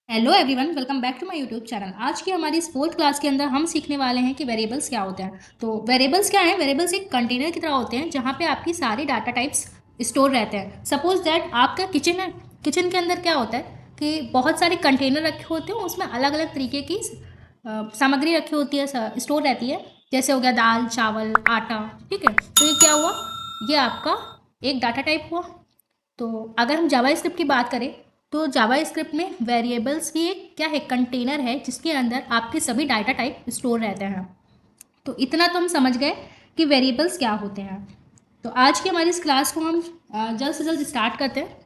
Hello everyone, welcome back to my YouTube channel. आज की हमारी इस फोर्थ क्लास के अंदर हम सीखने वाले हैं कि वेरिएबल्स क्या होते हैं। तो वेरिएबल्स क्या है? वेरिएबल्स एक कंटेनर की तरह होते हैं जहाँ पे आपकी सारी डाटा टाइप्स स्टोर रहते हैं। सपोज दैट आपका किचन है। किचन के अंदर क्या होता है कि बहुत सारे कंटेनर रखे होते हैं, उसमें अलग अलग तरीके की सामग्री रखी होती है, स्टोर रहती है। जैसे हो गया दाल, चावल, आटा। ठीक है, तो ये क्या हुआ? ये आपका एक डाटा टाइप हुआ। तो अगर हम जावा स्क्रिप्ट की बात करें तो जावा स्क्रिप्ट में वेरिएबल्स भी एक क्या है, कंटेनर है जिसके अंदर आपके सभी डाटा टाइप स्टोर रहते हैं। तो इतना तो हम समझ गए कि वेरिएबल्स क्या होते हैं। तो आज की हमारी इस क्लास को हम जल्द से जल्द स्टार्ट करते हैं।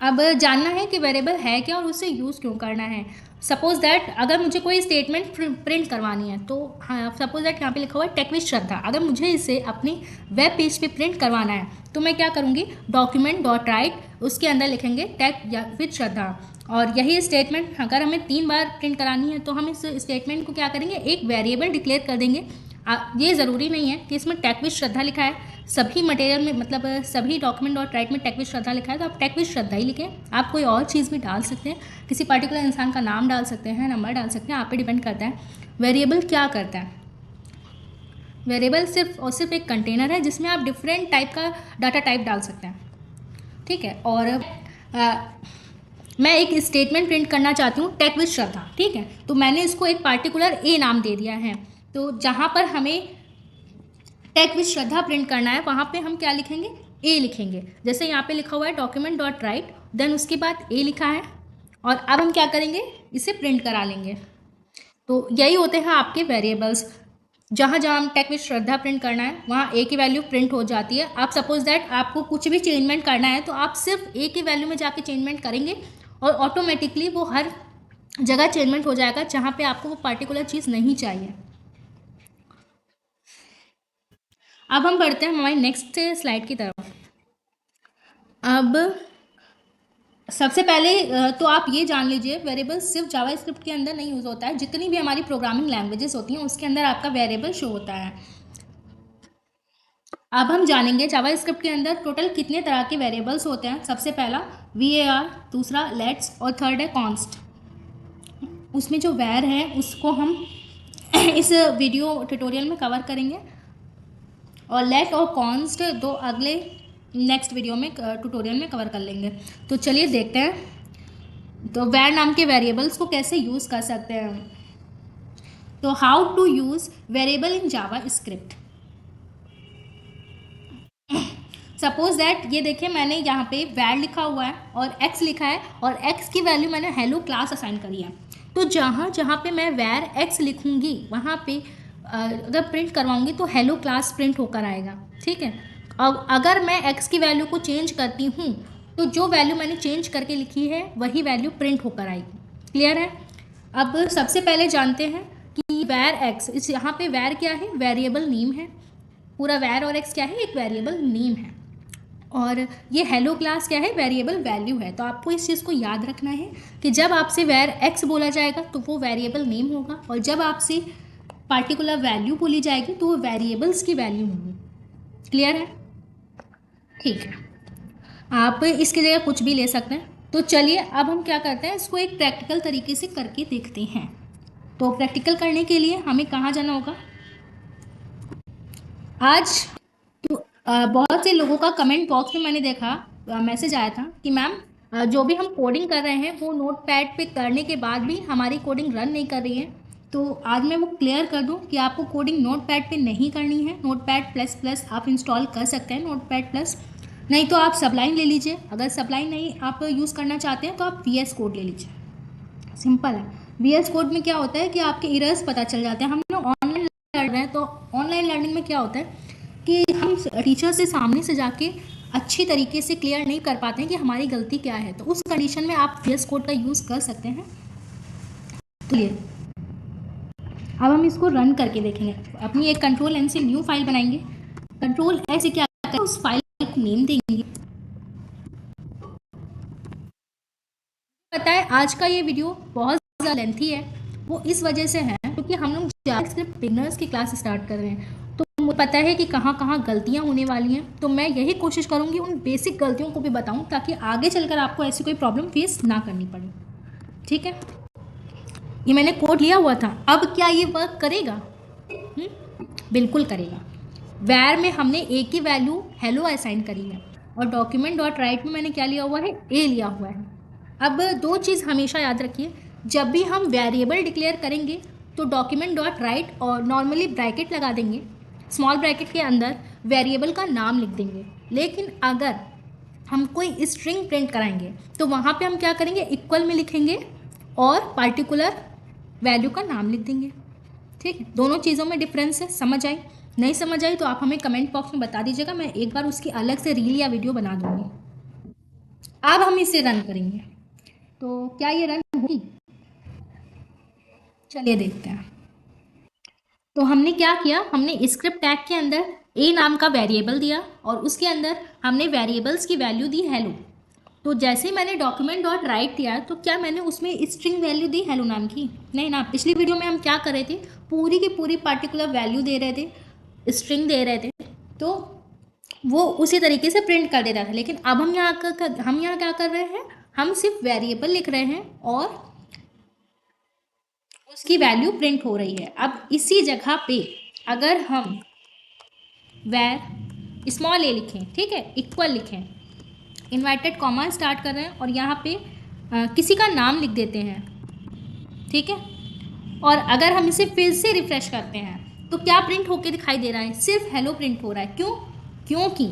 अब जानना है कि वेरिएबल है क्या और उसे यूज़ क्यों करना है। सपोज दैट अगर मुझे कोई स्टेटमेंट प्रिंट करवानी है, तो हाँ, सपोज दैट यहाँ पे लिखा हुआ है टेक विद श्रद्धा। अगर मुझे इसे अपनी वेब पेज पे प्रिंट करवाना है तो मैं क्या करूँगी? डॉक्यूमेंट डॉट राइट, उसके अंदर लिखेंगे टेक विद श्रद्धा। और यही स्टेटमेंट अगर हमें 3 बार प्रिंट करानी है तो हम इस स्टेटमेंट को क्या करेंगे? एक वेरिएबल डिक्लेयर कर देंगे। ये ज़रूरी नहीं है कि इसमें टेक विद श्रद्धा लिखा है। सभी मटेरियल में, मतलब सभी डॉक्यूमेंट और राइट में टेक विद श्रद्धा लिखा है तो आप टेक विद श्रद्धा ही लिखें। आप कोई और चीज़ भी डाल सकते हैं, किसी पर्टिकुलर इंसान का नाम डाल सकते हैं, नंबर डाल सकते हैं, आप पे डिपेंड करता है। वेरिएबल क्या करता है? वेरिएबल सिर्फ और सिर्फ एक कंटेनर है जिसमें आप डिफरेंट टाइप का डाटा टाइप डाल सकते हैं। ठीक है, और मैं एक स्टेटमेंट प्रिंट करना चाहती हूँ टेक विद श्रद्धा। ठीक है, तो मैंने इसको एक पार्टिकुलर ए नाम दे दिया है। तो जहाँ पर हमें टेक विद श्रद्धा प्रिंट करना है वहाँ पे हम क्या लिखेंगे? ए लिखेंगे। जैसे यहाँ पे लिखा हुआ है डॉक्यूमेंट डॉट राइट, देन उसके बाद ए लिखा है। और अब हम क्या करेंगे? इसे प्रिंट करा लेंगे। तो यही होते हैं आपके वेरिएबल्स। जहाँ जहाँ हम टेक विद श्रद्धा प्रिंट करना है वहाँ ए की वैल्यू प्रिंट हो जाती है। आप सपोज दैट आपको कुछ भी चेंजमेंट करना है तो आप सिर्फ ए की वैल्यू में जाके चेंजमेंट करेंगे और ऑटोमेटिकली वो हर जगह चेंजमेंट हो जाएगा जहाँ पे आपको वो पर्टिकुलर चीज़ नहीं चाहिए। अब हम बढ़ते हैं हमारी नेक्स्ट स्लाइड की तरफ। अब सबसे पहले तो आप ये जान लीजिए, वेरिएबल सिर्फ जावा स्क्रिप्ट के अंदर नहीं यूज़ होता है। जितनी भी हमारी प्रोग्रामिंग लैंग्वेजेस होती हैं उसके अंदर आपका वेरिएबल शो होता है। अब हम जानेंगे जावा स्क्रिप्ट के अंदर टोटल कितने तरह के वेरिएबल्स होते हैं। सबसे पहला var, दूसरा लेट्स और थर्ड है कॉन्स्ट। उसमें जो वैर है उसको हम इस वीडियो ट्यूटोरियल में कवर करेंगे और लेट और कॉन्स्ट दो अगले नेक्स्ट वीडियो में ट्यूटोरियल में कवर कर लेंगे। तो चलिए देखते हैं तो वैर नाम के वेरिएबल्स को कैसे यूज़ कर सकते हैं। तो how to use variable in JavaScript. Suppose that ये देखिए, मैंने यहाँ पे वैर लिखा हुआ है और एक्स लिखा है और एक्स की वैल्यू मैंने हेलो क्लास असाइन करी है। तो जहाँ जहाँ पे मैं वैर एक्स लिखूँगी वहाँ पे अगर प्रिंट करवाऊँगी तो हेलो क्लास प्रिंट होकर आएगा। ठीक है, अब अगर मैं एक्स की वैल्यू को चेंज करती हूँ तो जो वैल्यू मैंने चेंज करके लिखी है वही वैल्यू प्रिंट होकर आएगी। क्लियर है? अब सबसे पहले जानते हैं कि वैर एक्स, इस यहाँ पे वैर क्या है? वेरिएबल नेम है। पूरा वैर और एक्स क्या है? एक वेरिएबल नेम है। और ये हेलो क्लास क्या है? वेरिएबल वैल्यू है। तो आपको इस चीज़ को याद रखना है कि जब आपसे वैर एक्स बोला जाएगा तो वो वेरिएबल नेम होगा, और जब आपसे पार्टिकुलर वैल्यू बोली जाएगी तो वो वेरिएबल्स की वैल्यू होगी। क्लियर है? ठीक है, आप इसकी जगह कुछ भी ले सकते हैं। तो चलिए अब हम क्या करते हैं, इसको एक प्रैक्टिकल तरीके से करके देखते हैं। तो प्रैक्टिकल करने के लिए हमें कहाँ जाना होगा? आज तो बहुत से लोगों का कमेंट बॉक्स में मैंने देखा, मैसेज आया था कि मैम जो भी हम कोडिंग कर रहे हैं वो नोट पैड पे करने के बाद भी हमारी कोडिंग रन नहीं कर रही है। तो आज मैं वो क्लियर कर दूं कि आपको कोडिंग नोट पैड पर नहीं करनी है। नोट पैड प्लस प्लस आप इंस्टॉल कर सकते हैं, नोट पैड प्लस। नहीं तो आप सबलाइन ले लीजिए। अगर सबलाइन नहीं आप यूज़ करना चाहते हैं तो आप वी एस कोड ले लीजिए। सिंपल है। वी एस कोड में क्या होता है कि आपके इरर्स पता चल जाते हैं। हम लोग ऑनलाइन लर्न रहे हैं तो ऑनलाइन लर्निंग में क्या होता है कि हम टीचर से सामने से जाके अच्छी तरीके से क्लियर नहीं कर पाते हैं कि हमारी गलती क्या है। तो उस कंडीशन में आप वी एस कोड का यूज़ कर सकते हैं। तो ये अब हम इसको रन करके देखेंगे। अपनी एक कंट्रोल एन से न्यू फाइल बनाएंगे। कंट्रोल एन से क्या करें, उस फाइल को नेम देंगे। पता है आज का ये वीडियो बहुत ज़्यादा लेंथी है। वो इस वजह से है क्योंकि हम लोग जावास्क्रिप्ट बिगनर्स की क्लास स्टार्ट कर रहे हैं। तो मुझे पता है कि कहाँ कहाँ गलतियाँ होने वाली हैं, तो मैं यही कोशिश करूँगी उन बेसिक गलतियों को भी बताऊँ ताकि आगे चलकर आपको ऐसी कोई प्रॉब्लम फेस ना करनी पड़े। ठीक है, ये मैंने कोड लिया हुआ था। अब क्या ये वर्क करेगा? बिल्कुल करेगा। वैर में हमने ए की वैल्यू हेलो असाइन करी है और डॉक्यूमेंट डॉट राइट में मैंने क्या लिया हुआ है? ए लिया हुआ है। अब दो चीज़ हमेशा याद रखिए, जब भी हम वेरिएबल डिक्लेयर करेंगे तो डॉक्यूमेंट डॉट राइट और नॉर्मली ब्रैकेट लगा देंगे, स्मॉल ब्रैकेट के अंदर वेरिएबल का नाम लिख देंगे। लेकिन अगर हम कोई स्ट्रिंग प्रिंट कराएंगे तो वहाँ पे हम क्या करेंगे? इक्वल में लिखेंगे और पार्टिकुलर वैल्यू का नाम लिख देंगे। ठीक है, दोनों चीज़ों में डिफरेंस है। समझ आई? नहीं समझ आई तो आप हमें कमेंट बॉक्स में बता दीजिएगा, मैं एक बार उसकी अलग से रील या वीडियो बना दूँगी। अब हम इसे रन करेंगे, तो क्या ये रन होगी? चलिए देखते हैं। तो हमने क्या किया? हमने स्क्रिप्ट टैग के अंदर ए नाम का वेरिएबल दिया और उसके अंदर हमने वेरिएबल्स की वैल्यू दी हेलो। तो जैसे मैंने डॉक्यूमेंट डॉट राइट दिया तो क्या मैंने उसमें स्ट्रिंग वैल्यू दी हेलो नाम की? नहीं ना। पिछली वीडियो में हम क्या कर रहे थे? पूरी की पूरी पार्टिकुलर वैल्यू दे रहे थे, स्ट्रिंग दे रहे थे, तो वो उसी तरीके से प्रिंट कर देता था। लेकिन अब हम यहाँ क्या कर रहे हैं? हम सिर्फ वेरिएबल लिख रहे हैं और उसकी वैल्यू प्रिंट हो रही है। अब इसी जगह पे अगर हम वैर स्मॉल ए लिखें, ठीक है, इक्वल लिखें, इन्वर्टेड कॉमा स्टार्ट कर रहे हैं और यहाँ पे किसी का नाम लिख देते हैं, ठीक है, और अगर हम इसे फिर से रिफ्रेश करते हैं तो क्या प्रिंट होके दिखाई दे रहा है? सिर्फ हेलो प्रिंट हो रहा है। क्यों? क्योंकि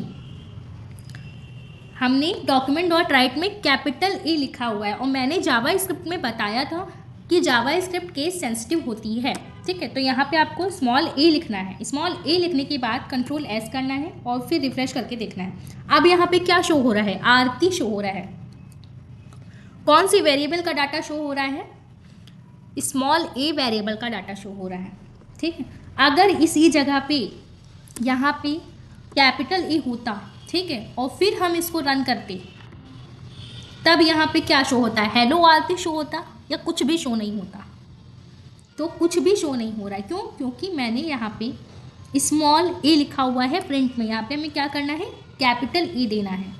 हमने डॉक्यूमेंट डॉट राइट में कैपिटल ए लिखा हुआ है और मैंने जावा स्क्रिप्ट में बताया था कि जावा स्क्रिप्ट केस सेंसिटिव होती है। ठीक है, तो यहाँ पे आपको स्मॉल ए लिखना है। स्मॉल ए लिखने के बाद कंट्रोल एस करना है और फिर रिफ्रेश करके देखना है। अब यहाँ पे क्या शो हो रहा है? आरती शो हो रहा है। कौन सी वेरिएबल का डाटा शो हो रहा है? स्मॉल ए वेरिएबल का डाटा शो हो रहा है। ठीक है, अगर इसी जगह पे यहाँ पे कैपिटल ए होता, ठीक है, और फिर हम इसको रन करते, तब यहाँ पे क्या शो होता है? हेलो आरती शो होता या कुछ भी शो नहीं होता? तो कुछ भी शो नहीं हो रहा है। क्यों? क्योंकि मैंने यहाँ पे स्मॉल ए लिखा हुआ है प्रिंट में। यहाँ पे हमें क्या करना है? कैपिटल ए देना है।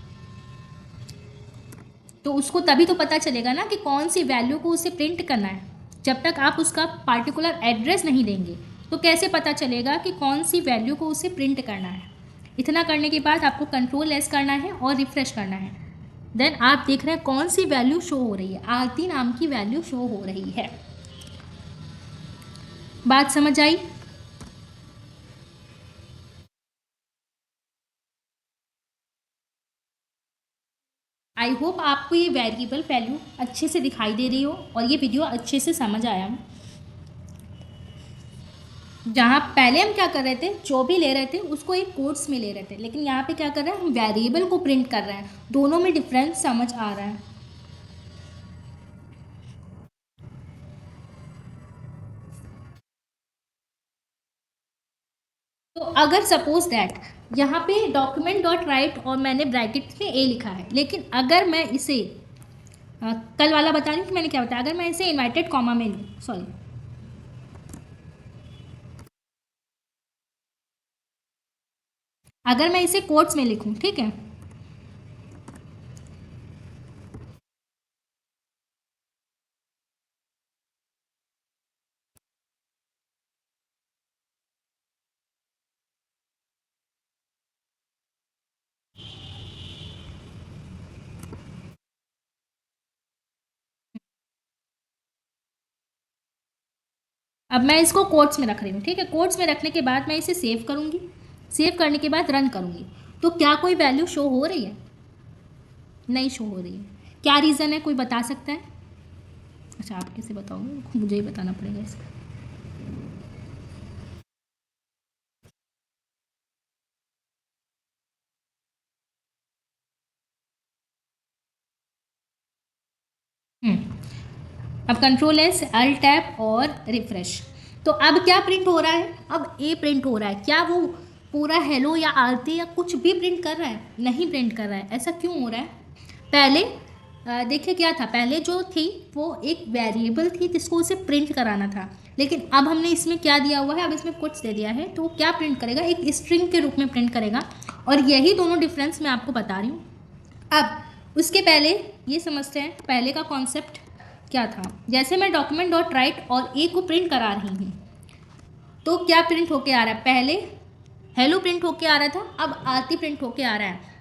तो उसको तभी तो पता चलेगा ना कि कौन सी वैल्यू को उसे प्रिंट करना है। जब तक आप उसका पार्टिकुलर एड्रेस नहीं देंगे तो कैसे पता चलेगा कि कौन सी वैल्यू को उसे प्रिंट करना है? इतना करने के बाद आपको कंट्रोल एस करना है और रिफ्रेश करना है। देन आप देख रहे हैं कौन सी वैल्यू शो हो रही है? आरती नाम की वैल्यू शो हो रही है। बात समझ आई? आई होप आपको ये वेरिएबल वैल्यू अच्छे से दिखाई दे रही हो और ये वीडियो अच्छे से समझ आया हो। जहाँ पहले हम क्या कर रहे थे? जो भी ले रहे थे उसको एक कोट्स में ले रहे थे, लेकिन यहाँ पे क्या कर रहे हैं? हम वेरिएबल को प्रिंट कर रहे हैं। दोनों में डिफरेंस समझ आ रहा है। तो अगर सपोज दैट यहाँ पे डॉक्यूमेंट डॉट राइट और मैंने ब्रैकेट में ए लिखा है, लेकिन अगर मैं इसे कल वाला बता रही हूँ कि मैंने क्या बताया, अगर मैं इसे इन्वर्टेड कॉमा में लूँ, सॉरी, अगर मैं इसे कोट्स में लिखूँ, ठीक है, अब मैं इसको कोट्स में रख रही हूँ, ठीक है। कोट्स में रखने के बाद मैं इसे सेव करूँगी। सेव करने के बाद रन करूँगी, तो क्या कोई वैल्यू शो हो रही है? नहीं शो हो रही है। क्या रीज़न है? कोई बता सकता है? अच्छा, आप कैसे बताओगे? मुझे ही बताना पड़ेगा इसका। अब कंट्रोल एस, अल्ट टैब और रिफ्रेश। तो अब क्या प्रिंट हो रहा है? अब ए प्रिंट हो रहा है। क्या वो पूरा हेलो या आरती या कुछ भी प्रिंट कर रहा है? नहीं प्रिंट कर रहा है। ऐसा क्यों हो रहा है? पहले देखिए क्या था, पहले जो थी वो एक वेरिएबल थी जिसको उसे प्रिंट कराना था, लेकिन अब हमने इसमें क्या दिया हुआ है, अब इसमें कुछ दे दिया है, तो वो क्या प्रिंट करेगा, एक स्ट्रिंग के रूप में प्रिंट करेगा। और यही दोनों डिफरेंस मैं आपको बता रही हूँ। अब उसके पहले ये समझते हैं पहले का कॉन्सेप्ट क्या था। जैसे मैं डॉक्यूमेंट डॉट राइट और ए को प्रिंट करा रही हूँ, तो क्या प्रिंट होके आ रहा है, पहले हेलो प्रिंट होके आ रहा था, अब आरती प्रिंट होके आ रहा है।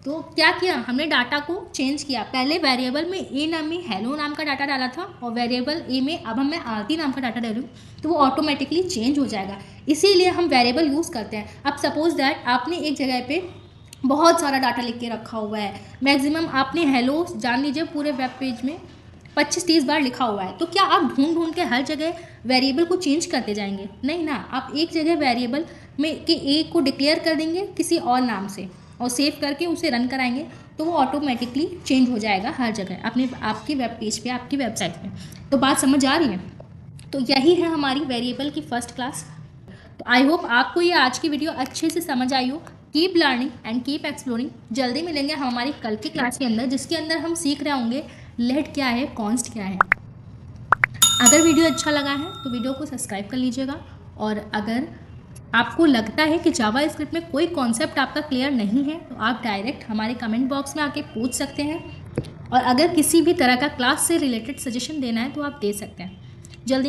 तो क्या किया हमने, डाटा को चेंज किया। पहले वेरिएबल में ए नाम में हेलो नाम का डाटा डाला था, और वेरिएबल ए में अब मैं आरती नाम का डाटा डालूँ तो वो ऑटोमेटिकली चेंज हो जाएगा। इसीलिए हम वेरिएबल यूज़ करते हैं। अब सपोज दैट आपने एक जगह पे बहुत सारा डाटा लिख के रखा हुआ है, मैक्सिमम आपने हेलो जान लीजिए पूरे वेब पेज में 25-30 बार लिखा हुआ है, तो क्या आप ढूंढ ढूंढ के हर जगह वेरिएबल को चेंज करते जाएंगे? नहीं ना, आप एक जगह वेरिएबल में के ए को डिक्लेयर कर देंगे किसी और नाम से और सेव करके उसे रन कराएंगे, तो वो ऑटोमेटिकली चेंज हो जाएगा हर जगह अपने आपकी वेब पेज पे, आपकी वेबसाइट पे। तो बात समझ आ रही है? तो यही है हमारी वेरिएबल की फर्स्ट क्लास। तो आई होप आपको ये आज की वीडियो अच्छे से समझ आई हो। Keep learning and keep exploring. जल्दी मिलेंगे हमारी कल की क्लास के अंदर, जिसके अंदर हम सीख रहे होंगे लेट क्या है, कॉन्स्ट क्या है। अगर वीडियो अच्छा लगा है तो वीडियो को सब्सक्राइब कर लीजिएगा, और अगर आपको लगता है कि जावा स्क्रिप्ट में कोई कॉन्सेप्ट आपका क्लियर नहीं है तो आप डायरेक्ट हमारे कमेंट बॉक्स में आके पूछ सकते हैं, और अगर किसी भी तरह का क्लास से रिलेटेड सजेशन देना है तो आप दे सकते हैं। जल्दी